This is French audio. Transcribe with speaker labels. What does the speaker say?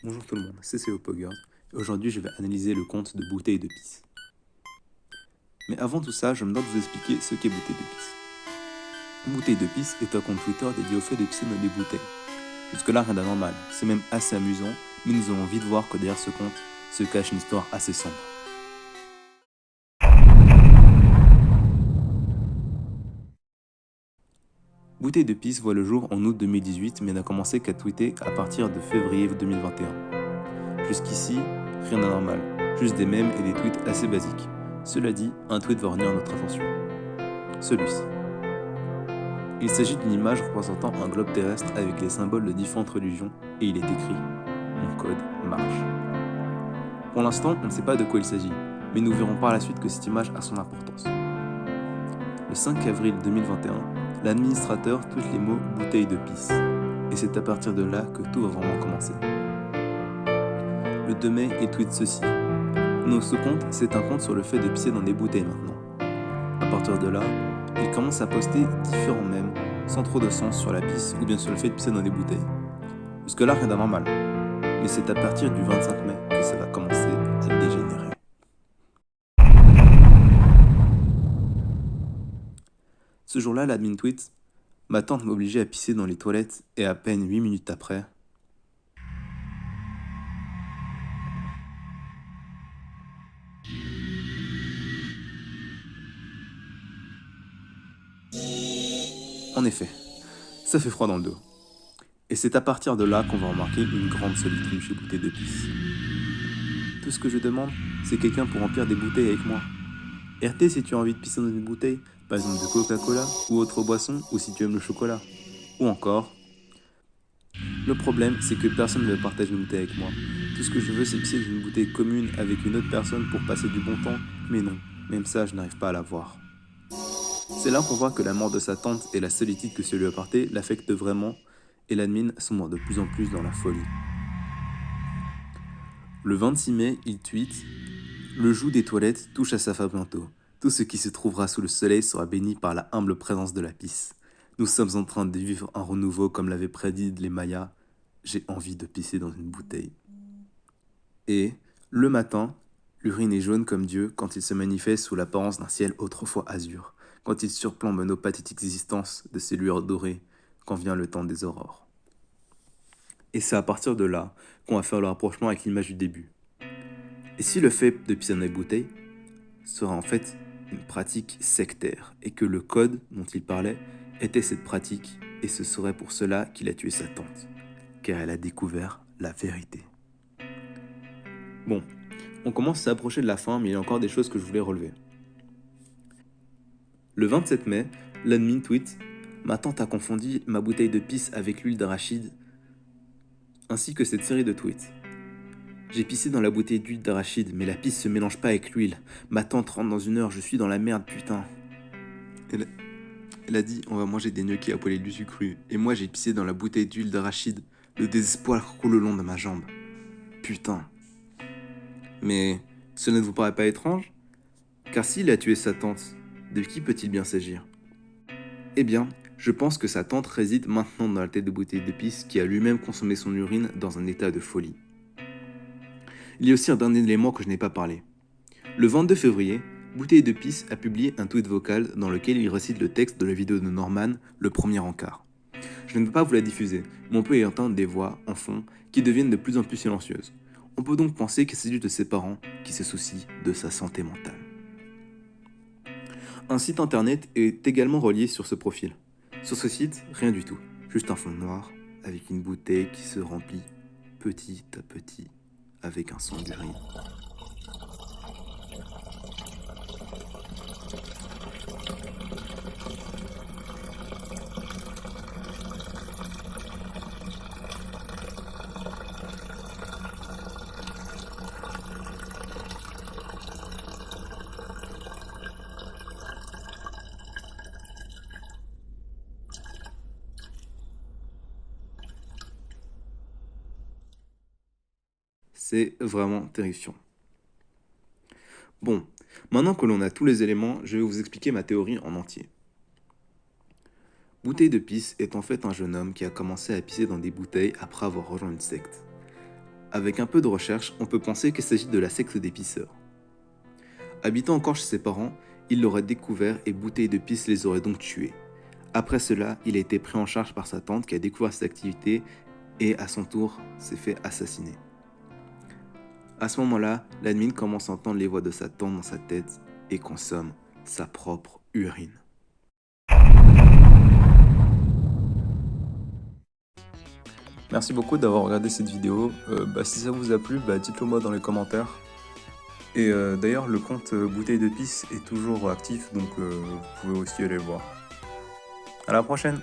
Speaker 1: Bonjour tout le monde, c'est CO Poggers, et aujourd'hui je vais analyser le compte de Bouteille de Pisse. Mais avant tout ça, je me dois de vous expliquer ce qu'est Bouteille de Pisse. Bouteille de Pisse est un compte Twitter dédié au fait de pisser dans des bouteilles. Jusque-là, rien d'anormal, c'est même assez amusant, mais nous allons vite voir que derrière ce compte se cache une histoire assez sombre. Bouteille de Pisse voit le jour en août 2018, mais n'a commencé qu'à tweeter à partir de février 2021. Jusqu'ici, rien d'anormal, juste des mèmes et des tweets assez basiques. Cela dit, un tweet va retenir notre attention. Celui-ci. Il s'agit d'une image représentant un globe terrestre avec les symboles de différentes religions et il est écrit « Mon code marche ». Pour l'instant, on ne sait pas de quoi il s'agit, mais nous verrons par la suite que cette image a son importance. Le 5 avril 2021, l'administrateur tweet les mots « bouteille de pisse » et c'est à partir de là que tout va vraiment commencer. Le 2 mai, il tweet ceci. Non, ce compte, c'est un compte sur le fait de pisser dans des bouteilles maintenant. À partir de là, il commence à poster différents mèmes, sans trop de sens sur la pisse ou bien sur le fait de pisser dans des bouteilles. Jusque-là, rien d'anormal. Mais c'est à partir du 25 mai que ça va commencer à dégénérer. Ce jour-là, l'admin tweet « Ma tante m'obligeait à pisser dans les toilettes et à peine 8 minutes après, en effet, ça fait froid dans le dos. Et c'est à partir de là qu'on va remarquer une grande solitude chez Bouteille de Pisse. Tout ce que je demande, c'est quelqu'un pour remplir des bouteilles avec moi. RT si tu as envie de pisser dans une bouteille, par exemple de Coca-Cola ou autre boisson, ou si tu aimes le chocolat. Ou encore, le problème, c'est que personne ne veut partager une bouteille avec moi. Tout ce que je veux, c'est pisser dans une bouteille commune avec une autre personne pour passer du bon temps, mais non, même ça, je n'arrive pas à l'avoir. C'est là qu'on voit que la mort de sa tante et la solitude que ça lui apportait l'affectent vraiment, et l'admin sombre de plus en plus dans la folie. Le 26 mai, il tweet « Le joug des toilettes touche à sa fin bientôt. Tout ce qui se trouvera sous le soleil sera béni par la humble présence de la pisse. Nous sommes en train de vivre un renouveau comme l'avaient prédit les Mayas. J'ai envie de pisser dans une bouteille. » Et, le matin, l'urine est jaune comme Dieu quand il se manifeste sous l'apparence d'un ciel autrefois azur, quand il surplombe nos pathétiques existences de ces lueurs dorées, quand vient le temps des aurores. Et c'est à partir de là qu'on va faire le rapprochement avec l'image du début. Et si le fait de pisser dans les bouteilles sera en fait une pratique sectaire, et que le code dont il parlait était cette pratique, et ce serait pour cela qu'il a tué sa tante, car elle a découvert la vérité. Bon, on commence à s'approcher de la fin, mais il y a encore des choses que je voulais relever. Le 27 mai, l'admin tweet « Ma tante a confondu ma bouteille de pisse avec l'huile d'arachide » ainsi que cette série de tweets. J'ai pissé dans la bouteille d'huile d'arachide, mais la pisse se mélange pas avec l'huile. Ma tante rentre dans 1 heure, je suis dans la merde, putain. Elle a dit, on va manger des gnocchis à poêler du sucre cru. Et moi, j'ai pissé dans la bouteille d'huile d'arachide. Le désespoir coule le long de ma jambe. Putain. Mais cela ne vous paraît pas étrange? Car s'il a tué sa tante, de qui peut-il bien s'agir? Eh bien, je pense que sa tante réside maintenant dans la tête de bouteille de pisse qui a lui-même consommé son urine dans un état de folie. Il y a aussi un dernier élément que je n'ai pas parlé. Le 22 février, Bouteille de Pisse a publié un tweet vocal dans lequel il récite le texte de la vidéo de Norman, le premier encart. Je ne peux pas vous la diffuser, mais on peut y entendre des voix, en fond, qui deviennent de plus en plus silencieuses. On peut donc penser qu'il s'agit de ses parents qui se soucient de sa santé mentale. Un site internet est également relié sur ce profil. Sur ce site, rien du tout, juste un fond noir avec une bouteille qui se remplit petit à petit avec un son d'urine. C'est vraiment terrifiant. Bon, maintenant que l'on a tous les éléments, je vais vous expliquer ma théorie en entier. Bouteille de Pisse est en fait un jeune homme qui a commencé à pisser dans des bouteilles après avoir rejoint une secte. Avec un peu de recherche, on peut penser qu'il s'agit de la secte des pisseurs. Habitant encore chez ses parents, il l'aurait découvert et bouteilles de pisse les aurait donc tués. Après cela, il a été pris en charge par sa tante qui a découvert cette activité et à son tour s'est fait assassiner. À ce moment-là, l'admin commence à entendre les voix de sa tante dans sa tête et consomme sa propre urine. Merci beaucoup d'avoir regardé cette vidéo. Si ça vous a plu, dites-le moi dans les commentaires. Et d'ailleurs, le compte Bouteille de Pisse est toujours actif, donc vous pouvez aussi aller le voir. À la prochaine!